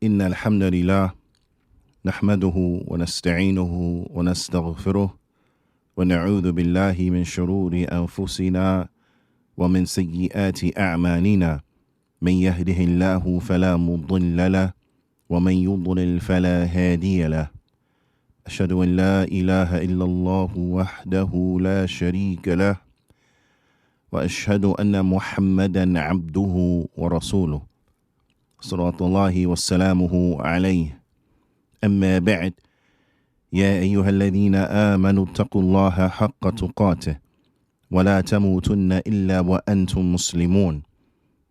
إن الحمد لله نحمده ونستعينه ونستغفره ونعوذ بالله من شرور أنفسنا ومن سيئات أعمالنا من يهده الله فلا مضل له ومن يضلل فلا هادي له أشهد أن لا إله إلا الله وحده لا شريك له وأشهد أن محمدا عبده ورسوله صلوات الله وسلامه عليه أما بعد يا أيها الذين آمنوا اتقوا الله حق تقاته ولا تموتن إلا وأنتم مسلمون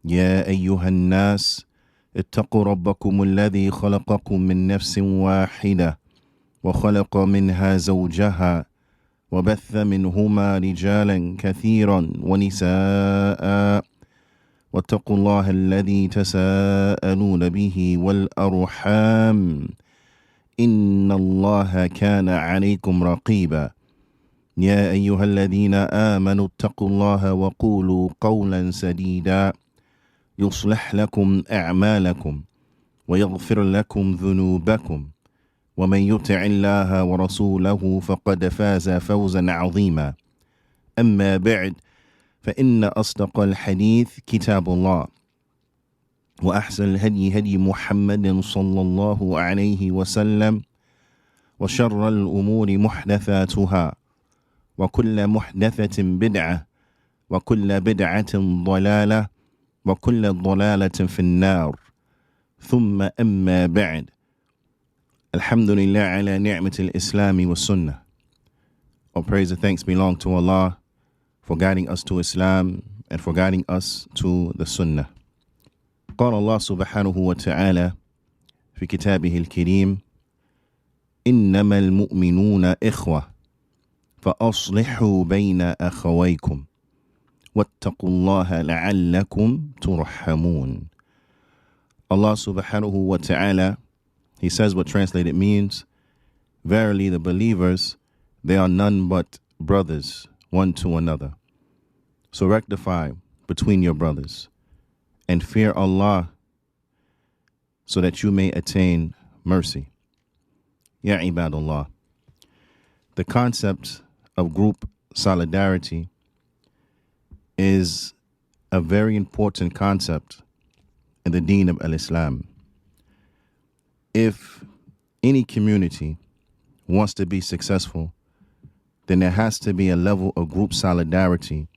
يا أيها الناس اتقوا ربكم الذي خلقكم من نفس واحدة وخلق منها زوجها وبث منهما رجالا كثيرا ونساء واتقوا الله الذي تساءلون به والأرحام إن الله كان عليكم رقيبا يا أيها الذين آمنوا اتقوا الله وقولوا قولا سديدا يصلح لكم أعمالكم ويغفر لكم ذنوبكم ومن يطع الله ورسوله فقد فاز فوزا عظيما أما بعد فإن أصدق الحديث كتاب الله وأحسن الهدي هدي محمد صلى الله عليه وسلم وشر الأمور محدثاتها وكل محدثة بدعة وكل بدعة ضلالة وكل ضلالة في النار ثم أما بعد الحمد لله على نعمة الإسلام والسنة. All praise and thanks belong to Allah for guiding us to Islam and for guiding us to the Sunnah. قال الله سبحانه وتعالى في كتابه الكريم إنما المؤمنون إخوة فأصلحوا بين أخويكم واتقوا الله لعلكم ترحمون. Allah subhanahu wa ta'ala, he says what translated means, verily the believers, they are none but brothers one to another. So rectify between your brothers and fear Allah so that you may attain mercy. Ya ibadallah. The concept of group solidarity is a very important concept in the deen of al-Islam. If any community wants to be successful, then there has to be a level of group solidarity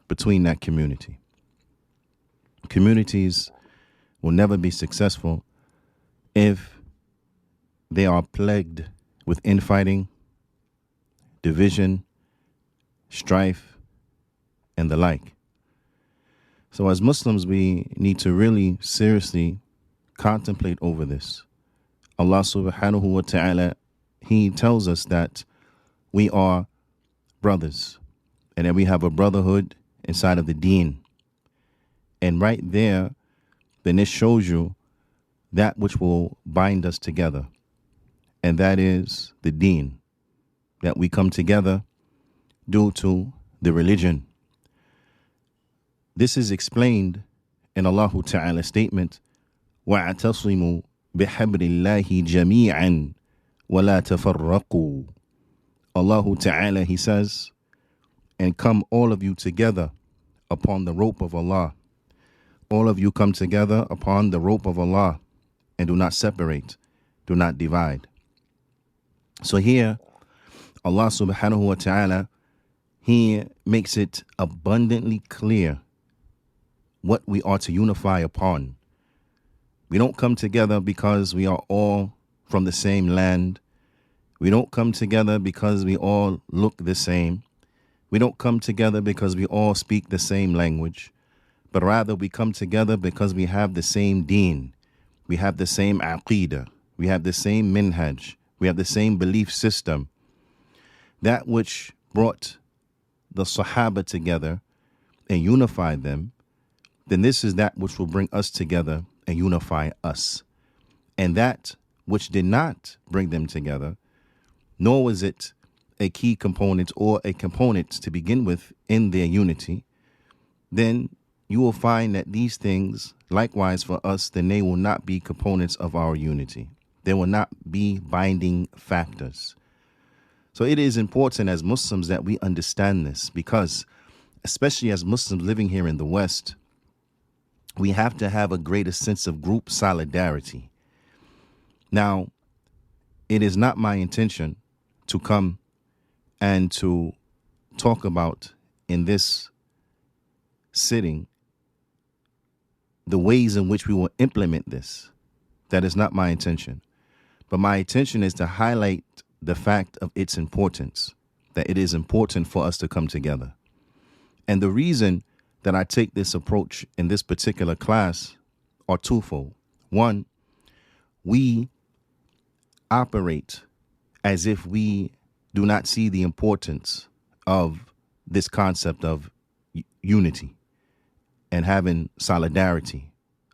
between that community. Communities will never be successful if they are plagued with infighting, division, strife, and the like. So as Muslims, we need to really seriously contemplate over this. Allah subhanahu wa ta'ala, he tells us that we are brothers and that we have a brotherhood inside of the deen. And right there, then this shows you that which will bind us together. And that is the deen, that we come together due to the religion. This is explained in Allah Ta'ala's statement, وَاعْتَصِمُوا بِحَبْلِ اللَّهِ جَمِيعًا وَلَا تَفَرَّقُوا. Allah Ta'ala, he says, and come all of you together upon the rope of Allah. All of you come together upon the rope of Allah and do not separate, do not divide. So here, Allah subhanahu wa ta'ala, he makes it abundantly clear what we are to unify upon. We don't come together because we are all from the same land. We don't come together because we all look the same. We don't come together because we all speak the same language. But rather we come together because we have the same deen. We have the same aqeedah. We have the same minhaj. We have the same belief system. That which brought the Sahaba together and unified them, then this is that which will bring us together and unify us. And that which did not bring them together, nor was it a key component or a component to begin with in their unity, then you will find that these things, likewise for us, then they will not be components of our unity. They will not be binding factors. So it is important as Muslims that we understand this, because especially as Muslims living here in the West, we have to have a greater sense of group solidarity. Now, it is not my intention to come and to talk about in this sitting the ways in which we will implement this. That is not my intention. But my intention is to highlight the fact of its importance, that it is important for us to come together. And the reason that I take this approach in this particular class are twofold. One, we operate as if we do not see the importance of this concept of unity and having solidarity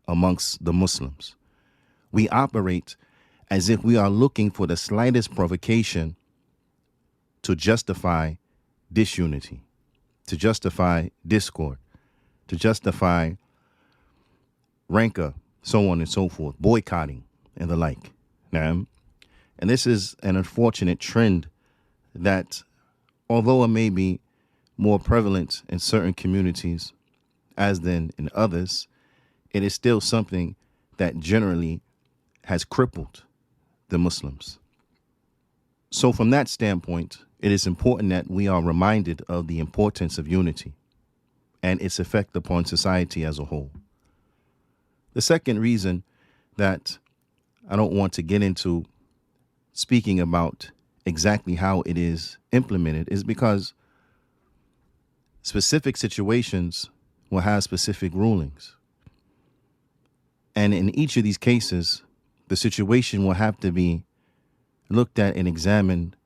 amongst the Muslims. We operate as if we are looking for the slightest provocation to justify disunity, to justify discord, to justify rancor, so on and so forth, boycotting and the like. And this is an unfortunate trend that, although it may be more prevalent in certain communities as than in others, it is still something that generally has crippled the Muslims. So from that standpoint, it is important that we are reminded of the importance of unity and its effect upon society as a whole. The second reason that I don't want to get into speaking about exactly how it is implemented is because specific situations will have specific rulings. And in each of these cases, the situation will have to be looked at and examined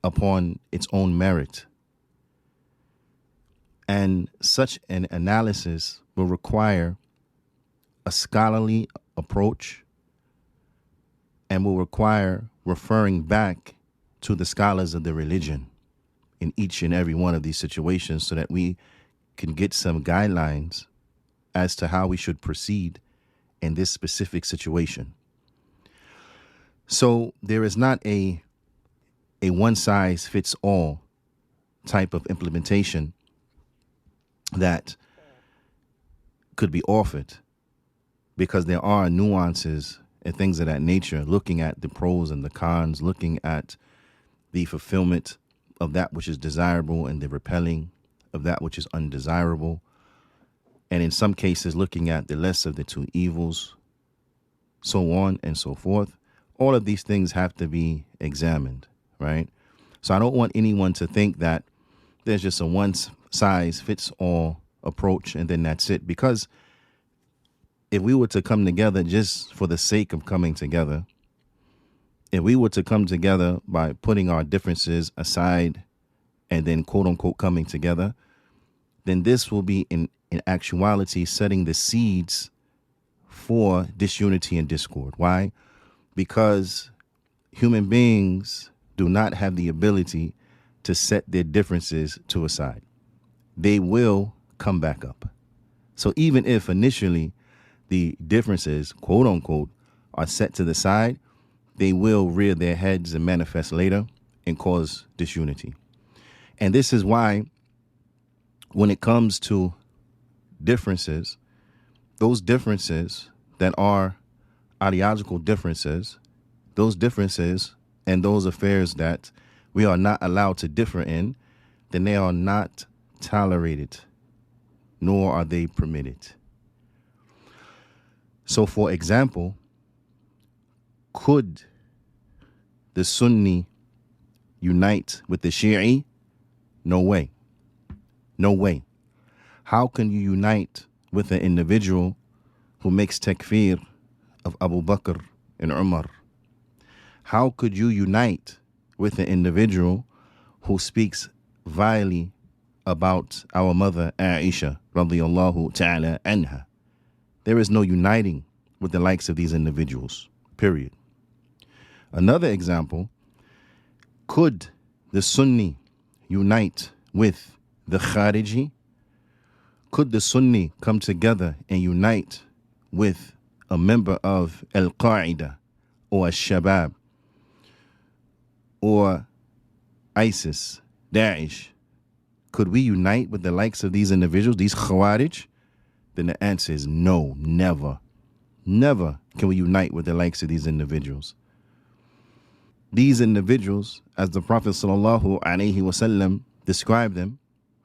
upon its own merit. And such an analysis will require a scholarly approach and will require referring back to the scholars of the religion in each and every one of these situations so that we can get some guidelines as to how we should proceed in this specific situation. So there is not a one-size-fits-all type of implementation that could be offered, because there are nuances and things of that nature, looking at the pros and the cons, looking at the fulfillment of that which is desirable and the repelling of that which is undesirable. And in some cases, looking at the less of the two evils, so on and so forth. All of these things have to be examined, right? So I don't want anyone to think that there's just a one-size-fits-all approach and then that's it. Because if we were to come together just for the sake of coming together, if we were to come together by putting our differences aside and then quote-unquote coming together, then this will be in actuality setting the seeds for disunity and discord. Why? Because human beings do not have the ability to set their differences to a side. They will come back up. So even if initially the differences, quote unquote, are set to the side, they will rear their heads and manifest later and cause disunity. And this is why when it comes to differences, those differences that are ideological differences, those differences and those affairs that we are not allowed to differ in, then they are not tolerated, nor are they permitted. So, for example, could the Sunni unite with the Shi'i? No way. No way. How can you unite with an individual who makes takfir of Abu Bakr and Umar? How could you unite with an individual who speaks vilely about our mother Aisha radiyallahu ta'ala anha? There is no uniting with the likes of these individuals, period. Another example, could the Sunni unite with the Khariji? Could the Sunni come together and unite with a member of Al-Qaeda or Al-Shabaab or ISIS, Daesh? Could we unite with the likes of these individuals, these Khawarij? Then the answer is no, never. Never can we unite with the likes of these individuals. These individuals, as the Prophet ﷺ described them,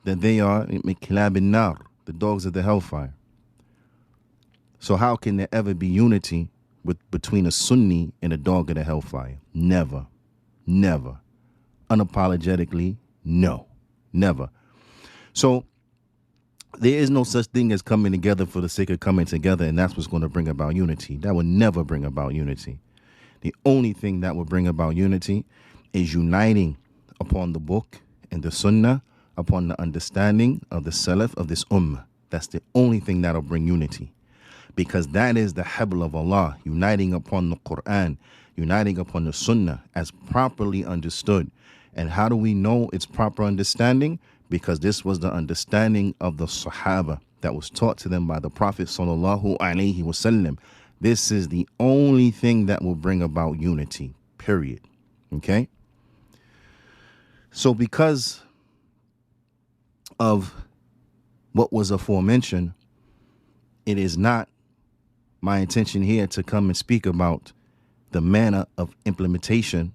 that they are Kilab nar, the dogs of the hellfire. So how can there ever be unity between a Sunni and a dog of the hellfire? Never. Never. Unapologetically, no. Never. So there is no such thing as coming together for the sake of coming together, and that's what's going to bring about unity. That will never bring about unity. The only thing that will bring about unity is uniting upon the book and the sunnah, upon the understanding of the salaf of this ummah. That's the only thing that'll bring unity. Because that is the habl of Allah, uniting upon the Quran, uniting upon the sunnah as properly understood. And how do we know its proper understanding? Because this was the understanding of the Sahaba that was taught to them by the Prophet sallallahu alaihi wasallam. This is the only thing that will bring about unity, period. Okay? So because of what was aforementioned, it is not my intention here to come and speak about the manner of implementation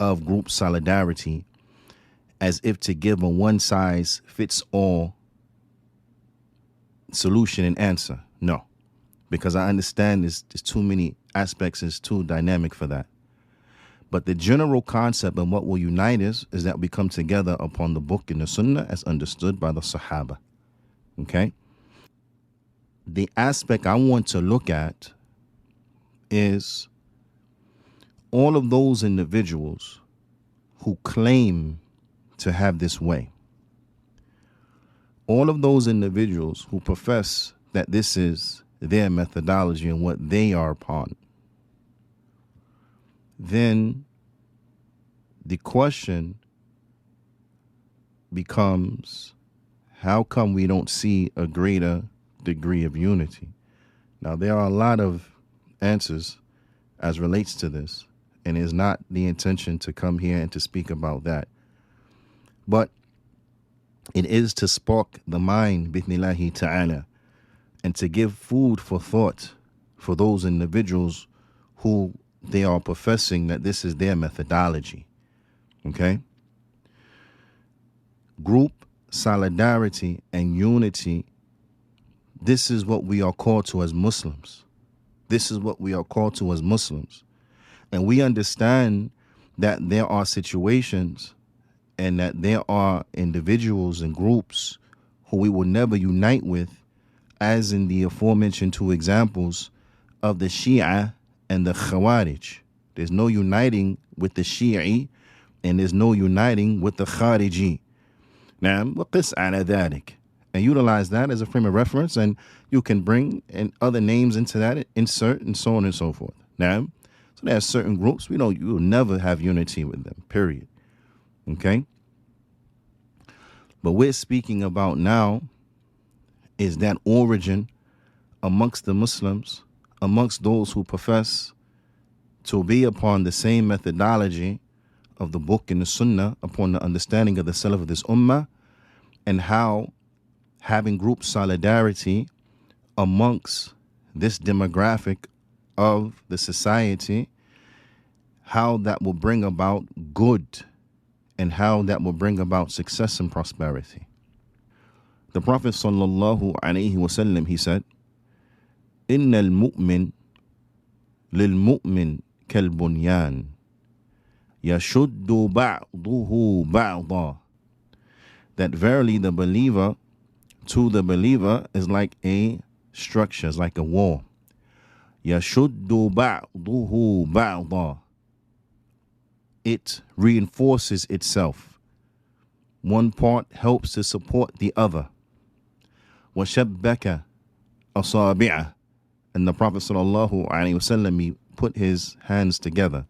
of group solidarity as if to give a one-size-fits-all solution and answer. No, because I understand there's too many aspects, it's too dynamic for that. But the general concept of what will unite us is that we come together upon the book and the sunnah as understood by the Sahaba. Okay? The aspect I want to look at is all of those individuals who claim to have this way. All of those individuals who profess that this is their methodology and what they are upon. Then the question becomes, how come we don't see a greater degree of unity? Now, there are a lot of answers as relates to this, and it's not the intention to come here and to speak about that. But it is to spark the mind, bithnillahi ta'ala, and to give food for thought for those individuals who they are professing that this is their methodology. Okay? Group solidarity and unity, this is what we are called to as Muslims. This is what we are called to as Muslims. And we understand that there are situations and that there are individuals and groups who we will never unite with, as in the aforementioned two examples of the Shia and the Khawarij. There's no uniting with the Shi'i and there's no uniting with the Khariji. Now, وَقِسْ عَلَى ذَلِكَ, and utilize that as a frame of reference, and you can bring in other names into that, insert, and so on and so forth. Now, so there are certain groups, you will never have unity with them, period. Okay? But we're speaking about now is that origin amongst the Muslims, amongst those who profess to be upon the same methodology of the book and the sunnah, upon the understanding of the salaf of this ummah, and how having group solidarity amongst this demographic of the society, how that will bring about good and how that will bring about success and prosperity. The Prophet sallallahu alaihi wasallam, he said, "Inna al-mu'min lil-mu'min kal-bunyan yashuddu ba'duhu ba'da." That verily the believer to the believer is like a structure, is like a wall. Yashuddu ba'duhu ba'da. It reinforces itself. One part helps to support the other. وَشَبَّكَ أَصَابِعَهُ, and the Prophet sallallahu alaihi wasallam, he put his hands together,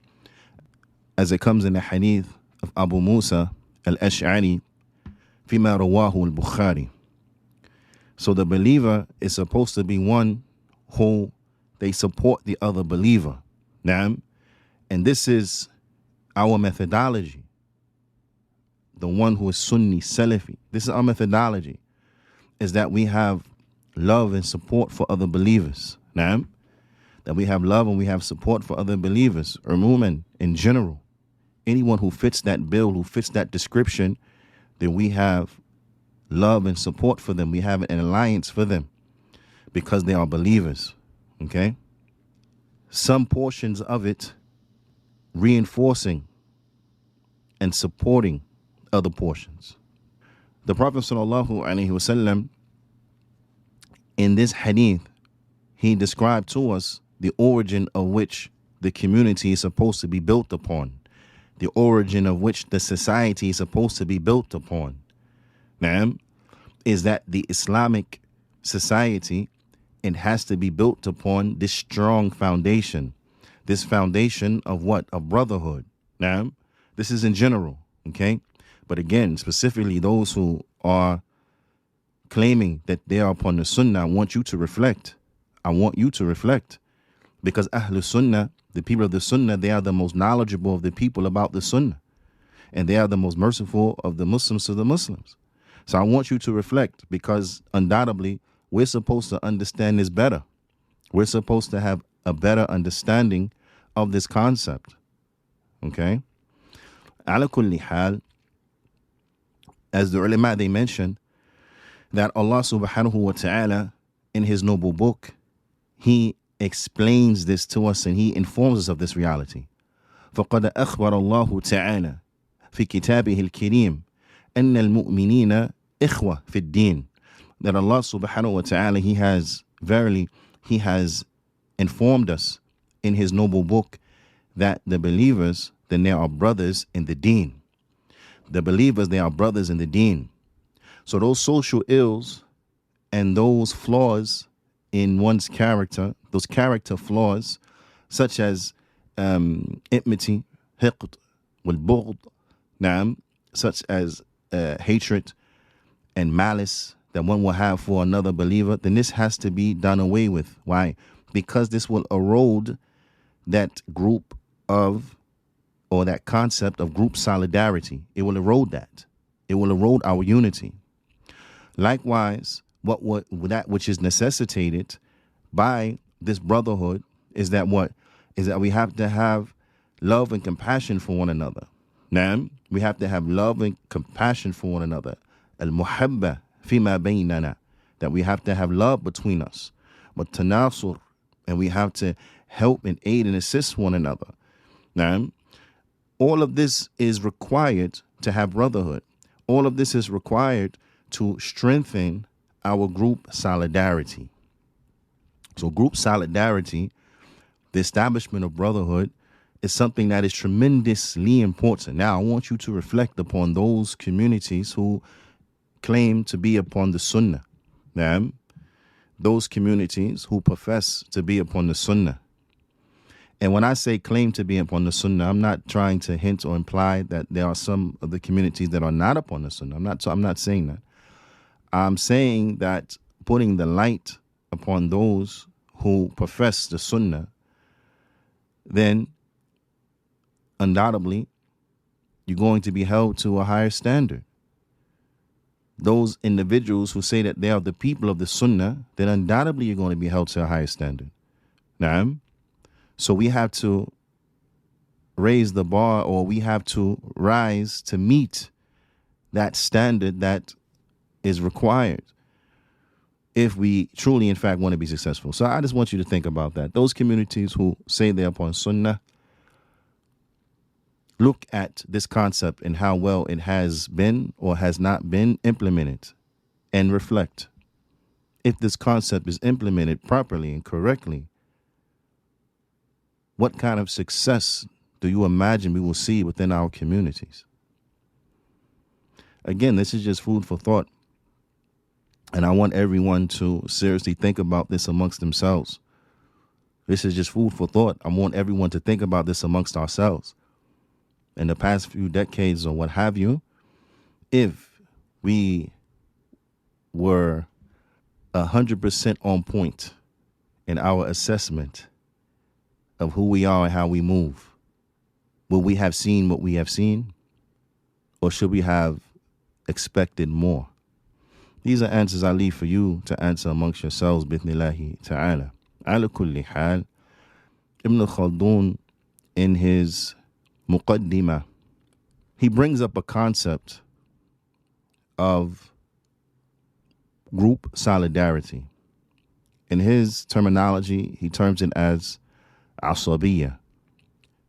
as it comes in the hadith of Abu Musa al-Ash'ari, فيما رواه البخاري. So the believer is supposed to be one who they support the other believer. Now, and this is our methodology. The one who is Sunni Salafi. This is our methodology, is that we have love and support for other believers. Now, that we have love and we have support for other believers, or women in general. Anyone who fits that bill, who fits that description, then we have love and support for them. We have an alliance for them because they are believers. Okay? Some portions of it reinforcing and supporting other portions. The Prophet ﷺ, in this hadith, he described to us the origin of which the community is supposed to be built upon, the origin of which the society is supposed to be built upon. Now, is that the Islamic society, it has to be built upon this strong foundation. This foundation of what? Of brotherhood. Now, this is in general, okay? But again, specifically those who are claiming that they are upon the Sunnah, I want you to reflect. I want you to reflect. Because Ahlul Sunnah, the people of the Sunnah, they are the most knowledgeable of the people about the Sunnah. And they are the most merciful of the Muslims to the Muslims. So I want you to reflect, because undoubtedly we're supposed to understand this better. We're supposed to have a better understanding of this concept. Okay? Ala kulli hal, as the ulama, they mention that Allah subhanahu wa ta'ala in his noble book, he explains this to us and he informs us of this reality. فَقَدْ أَخْبَرَ اللَّهُ تَعَالَى فِي كِتَابِهِ الْكَرِيمِ أَنَّ الْمُؤْمِنِينَ إِخْوَةٌ فِي الدِّينِ. That Allah subhanahu wa ta'ala, he has informed us in his noble book that the believers, then they are brothers in the deen. The believers, they are brothers in the deen. So those social ills and those flaws in one's character, those character flaws, such as enmity, hiqd, wal-bughd, such as hatred and malice that one will have for another believer, then this has to be done away with. Why? Because this will erode that group of, or that concept of group solidarity. It will erode that. It will erode our unity. Likewise, that which is necessitated by this brotherhood is that what? Is that we have to have love and compassion for one another. Now, we have to have love and compassion for one another. Al-muhabba fima baynana. That we have to have love between us. But tanasur, and we have to help and aid and assist one another. Now, all of this is required to have brotherhood. All of this is required to strengthen our group solidarity. So group solidarity, the establishment of brotherhood, is something that is tremendously important. Now, I want you to reflect upon those communities who claim to be upon the Sunnah. Now, those communities who profess to be upon the Sunnah. And when I say claim to be upon the Sunnah, I'm not trying to hint or imply that there are some of the communities that are not upon the Sunnah. I'm not saying that. I'm saying that putting the light upon those who profess the Sunnah, then undoubtedly you're going to be held to a higher standard. Those individuals who say that they are the people of the Sunnah, then undoubtedly you're going to be held to a higher standard. Now, so we have to raise the bar, or we have to rise to meet that standard that is required if we truly, in fact, want to be successful. So I just want you to think about that. Those communities who say they're upon Sunnah, look at this concept and how well it has been or has not been implemented, and reflect. If this concept is implemented properly and correctly, what kind of success do you imagine we will see within our communities? Again, this is just food for thought. And I want everyone to seriously think about this amongst themselves. This is just food for thought. I want everyone to think about this amongst ourselves. In the past few decades or what have you, if we were 100% on point in our assessment of who we are and how we move? Will we have seen what we have seen? Or should we have expected more? These are answers I leave for you to answer amongst yourselves, bithnillahi ta'ala. Ala kulli hal, Ibn Khaldun, in his Muqaddimah, he brings up a concept of group solidarity. In his terminology, he terms it as asabiyya.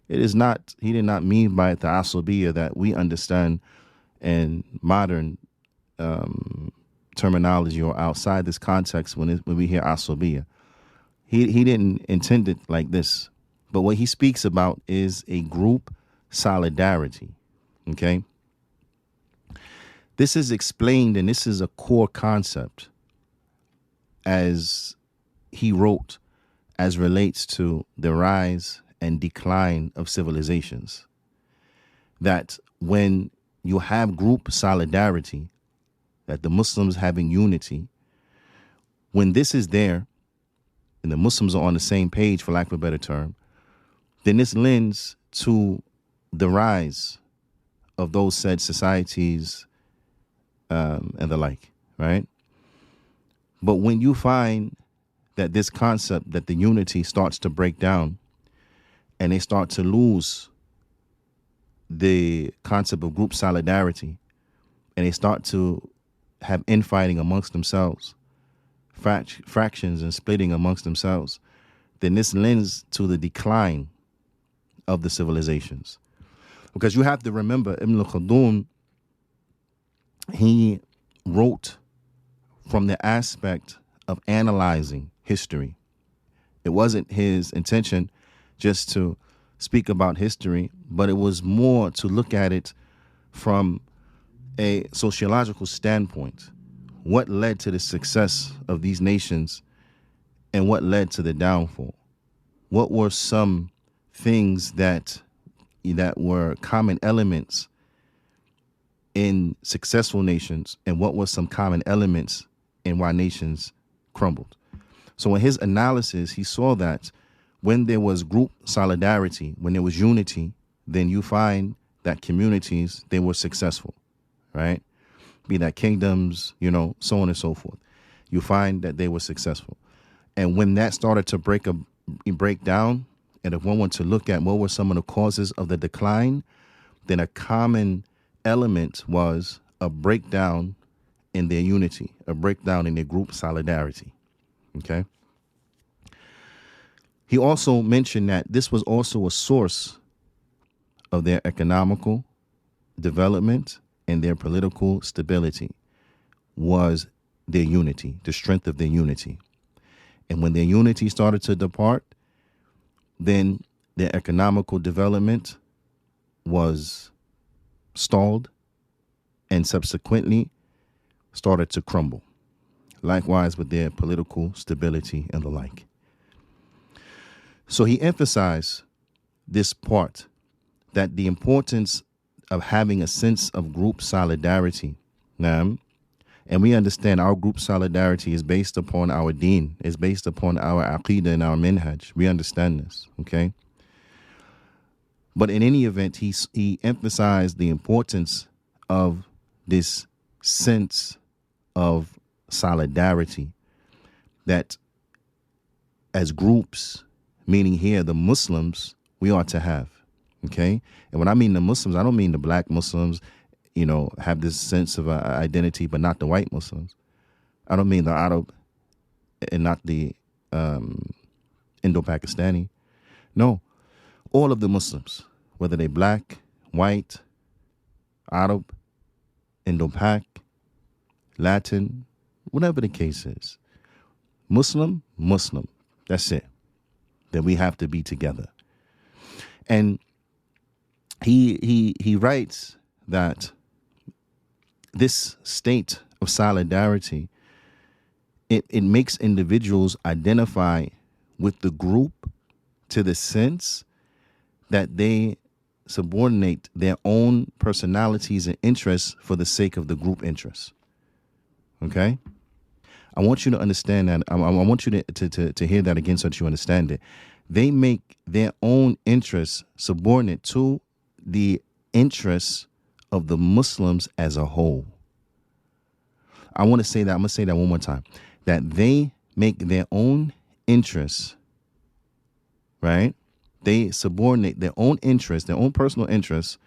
It is not, he did not mean by it the asabiyya that we understand in modern terminology or outside this context when we hear asabiyya. He didn't intend it like this. But what he speaks about is a group solidarity. Okay? This is explained, and this is a core concept as he wrote as relates to the rise and decline of civilizations. That when you have group solidarity, that the Muslims having unity, when this is there, and the Muslims are on the same page, for lack of a better term, then this lends to the rise of those said societies and the like, right? But when you find that this concept, that the unity starts to break down and they start to lose the concept of group solidarity and they start to have infighting amongst themselves, fractions and splitting amongst themselves, then this lends to the decline of the civilizations. Because you have to remember, Ibn Khaldun, he wrote from the aspect of analyzing history. It wasn't his intention just to speak about history, but it was more to look at it from a sociological standpoint. What led to the success of these nations and what led to the downfall? What were some things that were common elements in successful nations, and what were some common elements in why nations crumbled? So in his analysis, he saw that when there was group solidarity, when there was unity, then you find that communities, they were successful, right? Be that kingdoms, so on and so forth. You find that they were successful. And when that started to break down, and if one were to look at what were some of the causes of the decline, then a common element was a breakdown in their unity, a breakdown in their group solidarity. Okay? He also mentioned that this was also a source of their economical development and their political stability, was their unity, the strength of their unity. And when their unity started to depart, then their economical development was stalled and subsequently started to crumble. Likewise with their political stability and the like. So he emphasized this part, that the importance of having a sense of group solidarity. Now, and we understand our group solidarity is based upon our deen, is based upon our aqidah and our minhaj. We understand this, okay? But in any event, he emphasized the importance of this sense of solidarity that as groups, meaning here the Muslims, we ought to have, okay? And when I mean the Muslims, I don't mean the black Muslims, have this sense of identity, but not the white Muslims. I don't mean the Arab and not the Indo-Pakistani. No, all of the Muslims, whether they black, white, Arab, Indo-Pak, Latin, whatever the case is. Muslim, that's it. That we have to be together. And he writes that this state of solidarity, it makes individuals identify with the group to the sense that they subordinate their own personalities and interests for the sake of the group interests. Okay? I want you to understand that. I want you to hear that again so that you understand it. They make their own interests subordinate to the interests of the Muslims as a whole. I want to say that. I'm going to say that one more time. That they make their own interests, right? They subordinate their own interests, their own personal interests,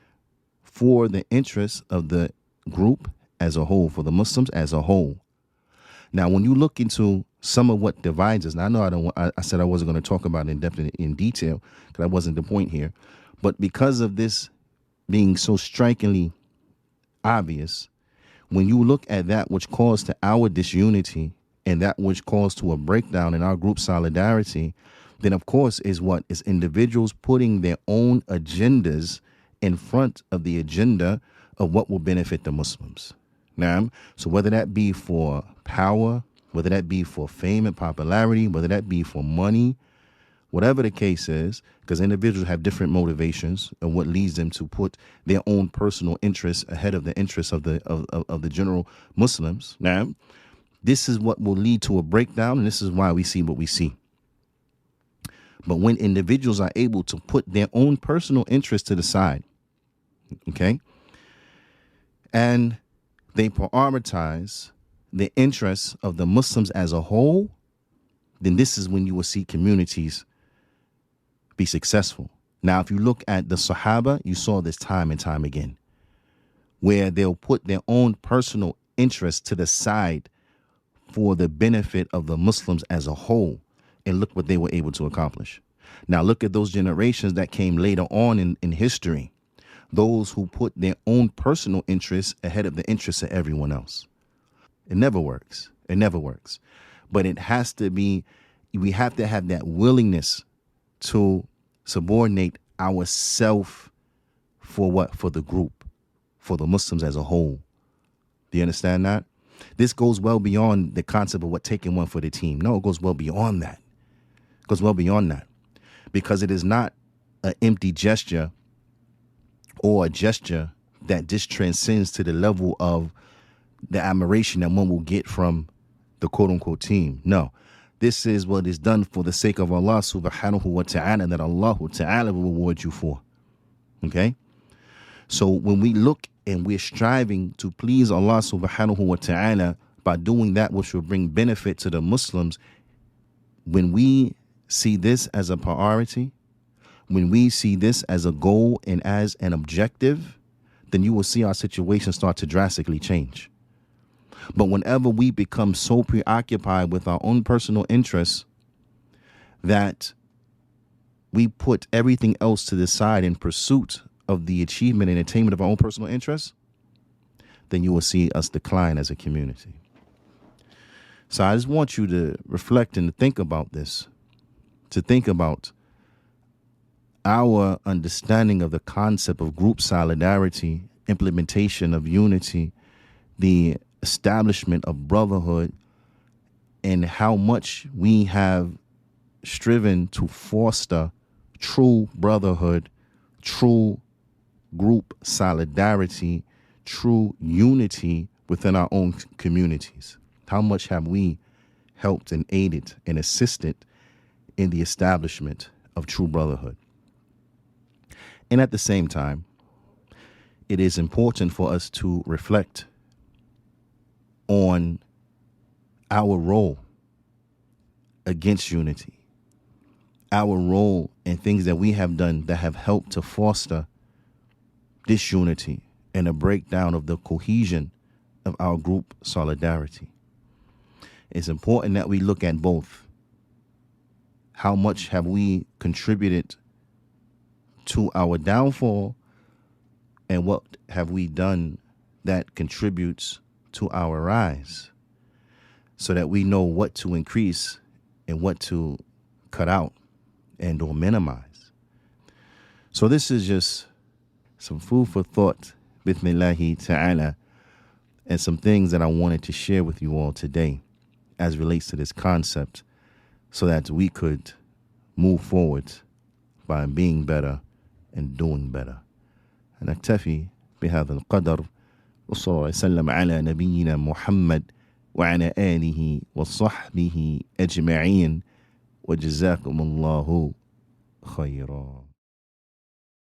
for the interests of the group as a whole, for the Muslims as a whole. Now, when you look into some of what divides us, now I know I said I wasn't going to talk about it in depth in detail because that wasn't the point here. But because of this being so strikingly obvious, when you look at that which caused to our disunity and that which caused to a breakdown in our group solidarity, then of course is individuals putting their own agendas in front of the agenda of what will benefit the Muslims. Now, so whether that be for power, whether that be for fame and popularity, whether that be for money, whatever the case is, because individuals have different motivations and what leads them to put their own personal interests ahead of the interests of the general Muslims. Now, this is what will lead to a breakdown, and this is why we see what we see. But when individuals are able to put their own personal interests to the side, okay, and they prioritize the interests of the Muslims as a whole, then this is when you will see communities be successful. Now, if you look at the Sahaba, you saw this time and time again, where they'll put their own personal interests to the side for the benefit of the Muslims as a whole. And look what they were able to accomplish. Now, look at those generations that came later on in history, those who put their own personal interests ahead of the interests of everyone else. It never works. It never works. But it has to be, we have to have that willingness to subordinate ourselves for what? For the group, for the Muslims as a whole. Do you understand that? This goes well beyond the concept of what taking one for the team. No, it goes well beyond that. It goes well beyond that. Because it is not an empty gesture or a gesture that just transcends to the level of the admiration that one will get from the quote-unquote team. No, this is what is done for the sake of Allah subhanahu wa ta'ala, that Allah ta'ala will reward you for. Okay? So when we look and we're striving to please Allah subhanahu wa ta'ala by doing that which will bring benefit to the Muslims, when we see this as a priority, when we see this as a goal and as an objective, then you will see our situation start to drastically change. But whenever we become so preoccupied with our own personal interests that we put everything else to the side in pursuit of the achievement and attainment of our own personal interests, then you will see us decline as a community. So I just want you to reflect and to think about this, to think about our understanding of the concept of group solidarity, implementation of unity, the establishment of brotherhood, and how much we have striven to foster true brotherhood, true group solidarity, true unity within our own communities. How much have we helped and aided and assisted in the establishment of true brotherhood? And at the same time, it is important for us to reflect on our role against unity, our role in things that we have done that have helped to foster disunity and a breakdown of the cohesion of our group solidarity. It's important that we look at both. How much have we contributed to our downfall, and what have we done that contributes to our rise, so that we know what to increase and what to cut out and or minimize. So this is just some food for thought, Bithmillahi ta'ala, and some things that I wanted to share with you all today as relates to this concept, so that we could move forward by being better and doing better. نكتفي بهذا القدر، وصلى الله وسلم على نبينا محمد وعلى آله وصحبه أجمعين وجزاكم الله خيرا.